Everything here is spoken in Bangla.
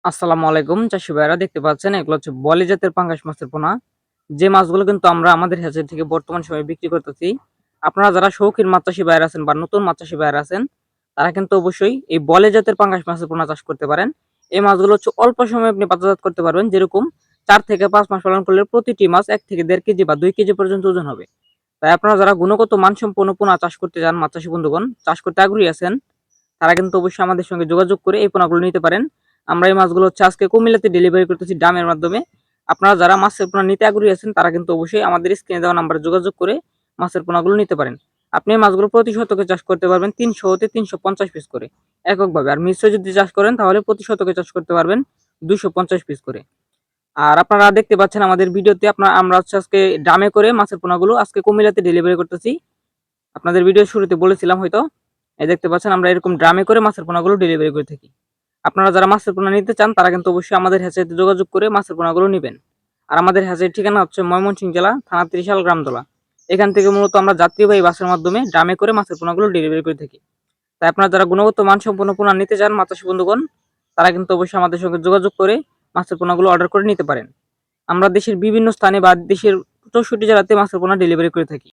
আসসালামু আলাইকুম চাষি ভাইরা, দেখতে পাচ্ছেন এগুলো হচ্ছে বলি জাতের পাঙ্গাস মাছের পোনা। যে মাছগুলো কিন্তু আমরা আমাদের হ্যাচারি থেকে বর্তমান সময়ে বিক্রি করতেছি। আপনারা যারা শৌখিন মাছ চাষি ভাইরা আছেন বা নতুন মাছ চাষি ভাইরা আছেন, তারা কিন্তু অবশ্যই এই বলে জাতের পাঙ্গাস মাছের পোনা চাষ করতে পারেন। এই মাছগুলো হচ্ছে অল্প সময়ে আপনি বাজারজাত করতে পারবেন। যেরকম 4 থেকে 5 মাস পালন করলে প্রতিটি মাছ 1 থেকে 1.5 কেজি বা 2 কেজি পর্যন্ত ওজন হবে। তাই আপনারা যারা গুণগত মানসম্পন্ন পোনা চাষ করতে চান, মাছ চাষি বন্ধুগণ চাষ করতে আগ্রহী আছেন, তারা কিন্তু অবশ্যই আমাদের সঙ্গে যোগাযোগ করে এই পোনাগুলো নিতে পারেন। আমরা এই মাছগুলো হচ্ছে আজকে কুমিল্লাতে ডেলিভারি করতেছি ড্রামের মাধ্যমে। আপনারা যারা মাছের পোনা নিতে আগ্রহী আছেন, তারা কিন্তু অবশ্যই আমাদের স্ক্রিনে দেওয়া নাম্বারে যোগাযোগ করে মাছের পোনাগুলো নিতে পারেন। আপনি এই মাছগুলো প্রতি শতকে চাষ করতে পারবেন 300 হতে 350 পিস করে এককভাবে। আর মিশ্র যদি চাষ করেন তাহলে প্রতি শতকে চাষ করতে পারবেন 250 পিস করে। আর আপনারা দেখতে পাচ্ছেন আমাদের ভিডিওতে আমরা হচ্ছে আজকে ড্রামে করে মাছের পোনাগুলো আজকে কুমিল্লাতে ডেলিভারি করতেছি। আপনাদের ভিডিও শুরুতে বলেছিলাম হয়তো। এই দেখতে পাচ্ছেন আমরা এরকম ড্রামে করে মাছের পোনাগুলো ডেলিভারি করে থাকি। আপনারা যারা মাছের পোনা নিতে চান, তারা কিন্তু অবশ্যই আমাদের হ্যাচারিতে যোগাযোগ করে মাছের পোনাগুলো নিবেন। আর আমাদের হ্যাচারির ঠিকানা হচ্ছে ময়মনসিংহ জেলা, থানা ত্রিশাল, গ্রামদোলা। এখান থেকে মূলত আমরা যাত্রীবাহী বাসের মাধ্যমে ড্রামে করে মাছের পোনাগুলো ডেলিভারি করে থাকি। তাই আপনারা যারা গুণগত মানসম্পন্ন পোনা নিতে চান মাছ চাষী বন্ধুগণ, তারা কিন্তু অবশ্যই আমাদের সঙ্গে যোগাযোগ করে মাছের পোনাগুলো অর্ডার করে নিতে পারেন। আমরা দেশের বিভিন্ন স্থানে বা দেশের 64 জেলাতে মাছের পোনা ডেলিভারি করে থাকি।